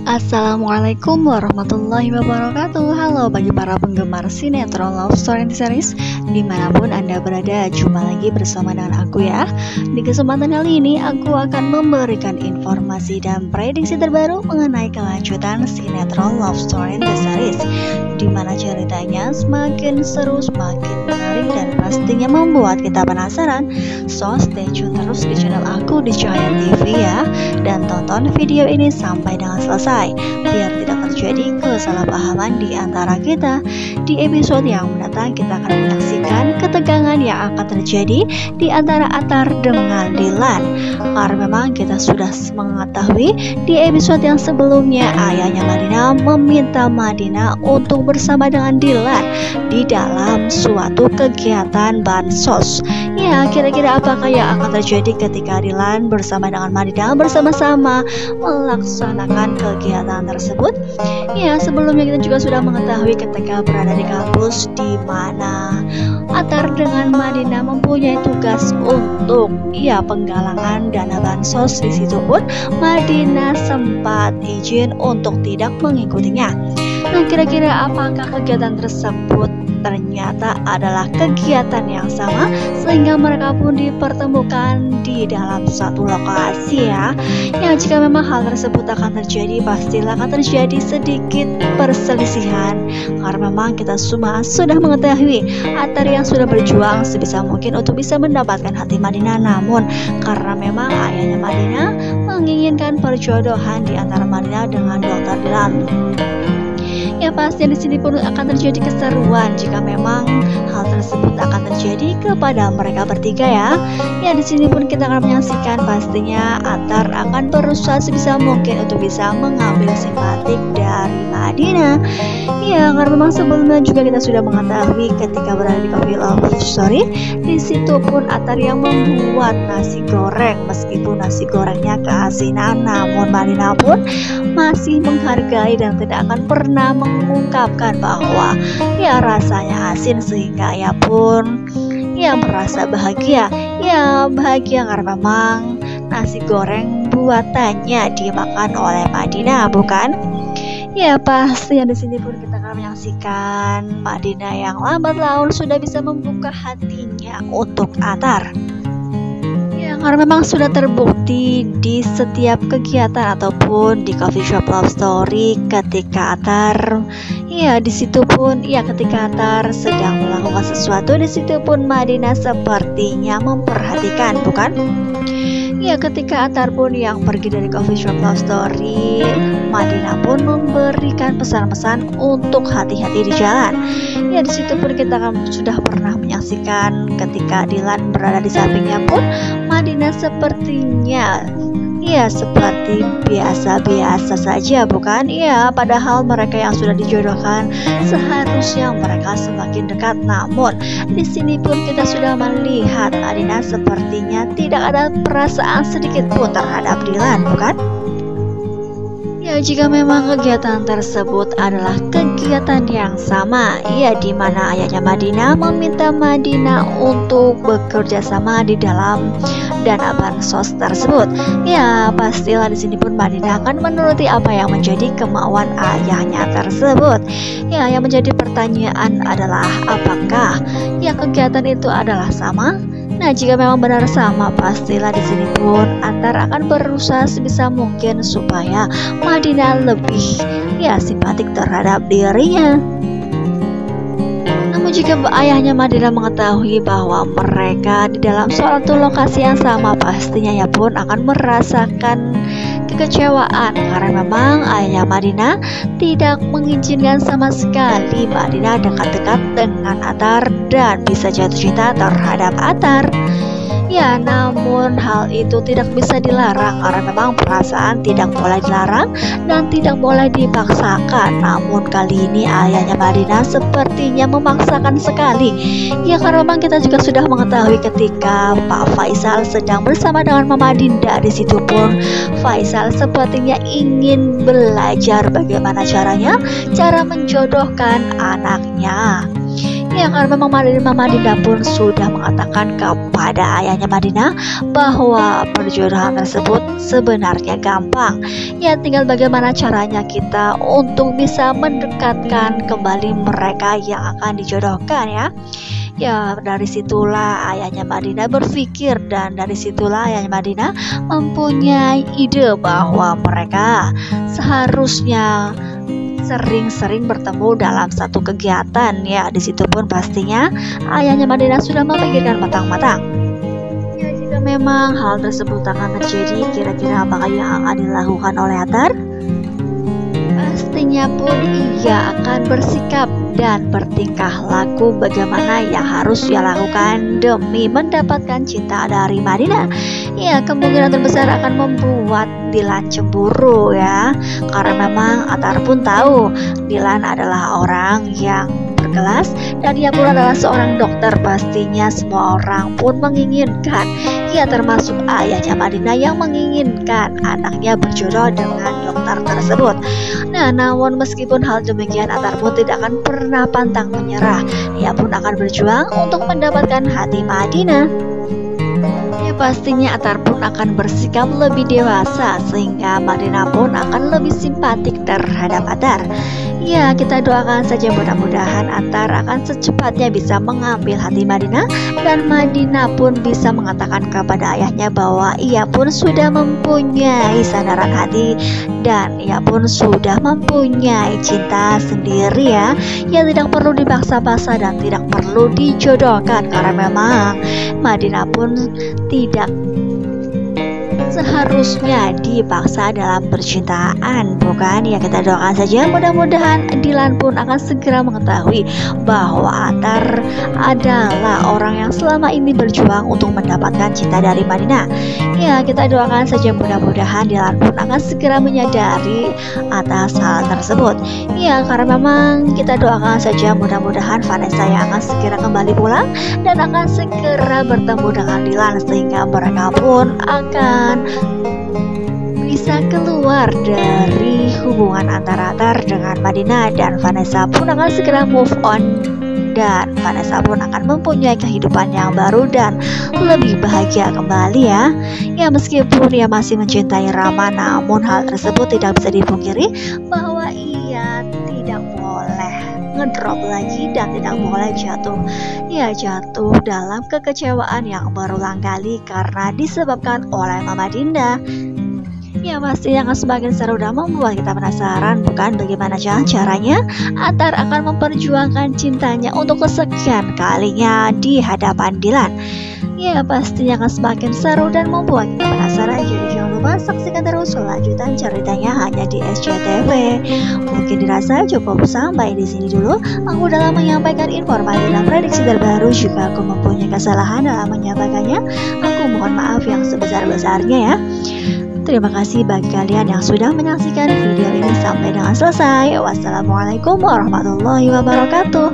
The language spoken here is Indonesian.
Assalamualaikum warahmatullahi wabarakatuh. Halo bagi para penggemar sinetron Love Story Series dimanapun Anda berada, jumpa lagi bersama dengan aku ya. Di kesempatan kali ini aku akan memberikan informasi dan prediksi terbaru mengenai kelanjutan sinetron Love Story Series, dimana ceritanya semakin seru, semakin menarik, dan pastinya membuat kita penasaran. So stay tune terus di channel aku di Cahaya TV ya, dan tonton video ini sampai dengan selesai biar tidak terjadi kesalahpahaman di antara kita. Di episode yang mendatang kita akan menyaksikan ketegangan yang akan terjadi di antara Athar dengan Dilan, karena memang kita sudah mengetahui di episode yang sebelumnya ayahnya Madinah meminta Madinah untuk bersama dengan Dilan di dalam suatu kegiatan bansos. Ya, kira-kira apakah yang akan terjadi ketika Dilan bersama dengan Madinah bersama-sama melaksanakan kegiatan tersebut? Ya, sebelumnya kita juga sudah mengetahui ketika berada di kampus di mana Athar dengan Madinah mempunyai tugas untuk penggalangan dana bansos. Di situ pun Madinah sempat izin untuk tidak mengikutinya. Nah, kira-kira apakah kegiatan tersebut ternyata adalah kegiatan yang sama sehingga mereka pun dipertemukan di dalam satu lokasi ya. Ya, jika memang hal tersebut akan terjadi, pastilah akan terjadi sedikit perselisihan, karena memang kita semua sudah mengetahui Athar yang sudah berjuang sebisa mungkin untuk bisa mendapatkan hati Madinah, namun karena memang ayahnya Madinah menginginkan perjodohan di antara Madinah dengan Dr. Dilan. Ya, pasti di sini pun akan terjadi keseruan jika memang hal tersebut akan terjadi kepada mereka bertiga ya. Ya, di sini pun kita akan menyaksikan pastinya Athar akan berusaha sebisa mungkin untuk bisa mengambil simpatik dari Madinah. Ya, karena memang sebelumnya juga kita sudah mengetahui ketika berada di Coffee Love Story, di situ pun Athar yang membuat nasi goreng, meskipun nasi gorengnya keasinan, namun Madinah pun masih menghargai dan tidak akan pernah mengungkapkan bahwa rasanya asin, sehingga ia pun merasa bahagia. Ya, bahagia karena memang nasi goreng buatannya dimakan oleh Madinah, bukan? Ya, pasti di sini pun kita akan menyaksikan Madinah yang lambat laun sudah bisa membuka hatinya untuk Athar. Karena memang sudah terbukti di setiap kegiatan ataupun di coffee shop Love Story ketika Athar di situ pun ketika Athar sedang melakukan sesuatu, di situ pun Madinah sepertinya memperhatikan, bukan? Ya, ketika Athar pun yang pergi dari coffee shop Love Story, Madinah pun memberikan pesan-pesan untuk hati-hati di jalan. Ya, di situ pun kita sudah pernah menyaksikan ketika Dilan berada di sampingnya pun Madinah sepertinya seperti biasa-biasa saja, bukan? Ya, padahal mereka yang sudah dijodohkan seharusnya mereka semakin dekat. Namun di sini pun kita sudah melihat Madinah sepertinya tidak ada perasaan sedikit pun terhadap Dilan, bukan? Ya, jika memang kegiatan tersebut adalah kegiatan yang sama, di mana ayahnya Madinah meminta Madinah untuk bekerja sama di dalam dana bansos tersebut. Ya, pastilah di sini pun Madinah akan menuruti apa yang menjadi kemauan ayahnya tersebut. Ya, yang menjadi pertanyaan adalah apakah kegiatan itu adalah sama? Nah, jika memang benar sama, pastilah di sini pun Athar akan berusaha sebisa mungkin supaya Madinah lebih simpatik terhadap dirinya. Namun jika ayahnya Madinah mengetahui bahwa mereka di dalam suatu lokasi yang sama, pastinya ia pun akan merasakan kekecewaan, karena memang ayahnya Madinah tidak mengizinkan sama sekali Madinah dekat-dekat dengan Athar dan bisa jatuh cinta terhadap Athar. Ya, namun hal itu tidak bisa dilarang, karena memang perasaan tidak boleh dilarang dan tidak boleh dipaksakan. Namun kali ini ayahnya Madinah sepertinya memaksakan sekali. Ya, karena memang kita juga sudah mengetahui ketika Pak Faisal sedang bersama dengan Mama Dinda, di situ pun Faisal sepertinya ingin belajar bagaimana cara menjodohkan anaknya. Ya, karena memang Mama Dinda pun sudah mengatakan kepada ayahnya Madinah bahwa perjodohan tersebut sebenarnya gampang. Ya, tinggal bagaimana caranya kita untuk bisa mendekatkan kembali mereka yang akan dijodohkan ya. Ya, dari situlah ayahnya Madinah berpikir, dan dari situlah ayahnya Madinah mempunyai ide bahwa mereka seharusnya sering-sering bertemu dalam satu kegiatan ya. Di situ pun pastinya ayahnya Madinah sudah memikirkan matang-matang. Ya, jika memang hal tersebut akan terjadi, kira-kira apakah yang akan dilakukan oleh Atar? Pastinya pun ia akan bersikap dan bertingkah laku bagaimana yang harus ia lakukan demi mendapatkan cinta dari Madinah. Ya, kemungkinan terbesar akan membuat Dilan cemburu ya, karena memang Atar pun tahu Dilan adalah orang yang berkelas dan dia pun adalah seorang dokter. Pastinya semua orang pun menginginkan, ya termasuk ayahnya Madinah yang menginginkan anaknya berjodoh dengan dokter tersebut. Nah, namun meskipun hal demikian, Atar pun tidak akan pernah pantang menyerah. Ia pun akan berjuang untuk mendapatkan hati Madinah. Ya, pastinya Atar pun akan bersikap lebih dewasa sehingga Madinah pun akan lebih simpatik terhadap Atar. Ya, kita doakan saja mudah-mudahan Atar akan secepatnya bisa mengambil hati Madinah, dan Madinah pun bisa mengatakan kepada ayahnya bahwa ia pun sudah mempunyai sandaran hati dan ia pun sudah mempunyai cinta sendiri ya. Ya, tidak perlu dipaksa-paksa dan tidak perlu dijodohkan, karena memang Madinah pun tidak seharusnya dipaksa dalam percintaan, bukan? Ya, kita doakan saja mudah-mudahan Dilan pun akan segera mengetahui bahwa Atar adalah orang yang selama ini berjuang untuk mendapatkan cinta dari Madinah. Ya, kita doakan saja mudah-mudahan Dilan pun akan segera menyadari atas hal tersebut. Ya, karena memang kita doakan saja mudah-mudahan Vanessa yang akan segera kembali pulang dan akan segera bertemu dengan Dilan, sehingga mereka pun akan bisa keluar dari hubungan antara Atar dengan Madinah, dan Vanessa pun akan segera move on, dan Vanessa pun akan mempunyai kehidupan yang baru dan lebih bahagia kembali ya. Ya, meskipun ia masih mencintai Rama, namun hal tersebut tidak bisa dipungkiri bahwa ia tidak boleh ngedrop lagi dan tidak boleh jatuh dalam kekecewaan yang berulang kali karena disebabkan oleh Mama Dinda. Ya, pastinya akan semakin seru dan membuat kita penasaran, bukan? Bagaimana caranya Atar akan memperjuangkan cintanya untuk kesekian kalinya di hadapan Dilan. Ya, pastinya akan semakin seru dan membuat kita penasaran. Jadi jangan lupa saksikan terus kelanjutan ceritanya hanya di SCTV. Mungkin dirasa cukup sampai di sini dulu. Aku dalam menyampaikan informasi dan prediksi terbaru. Jika aku mempunyai kesalahan dalam menyampaikannya, aku mohon maaf yang sebesar-besarnya ya. Terima kasih bagi kalian yang sudah menyaksikan video ini sampai dengan selesai. Wassalamualaikum warahmatullahi wabarakatuh.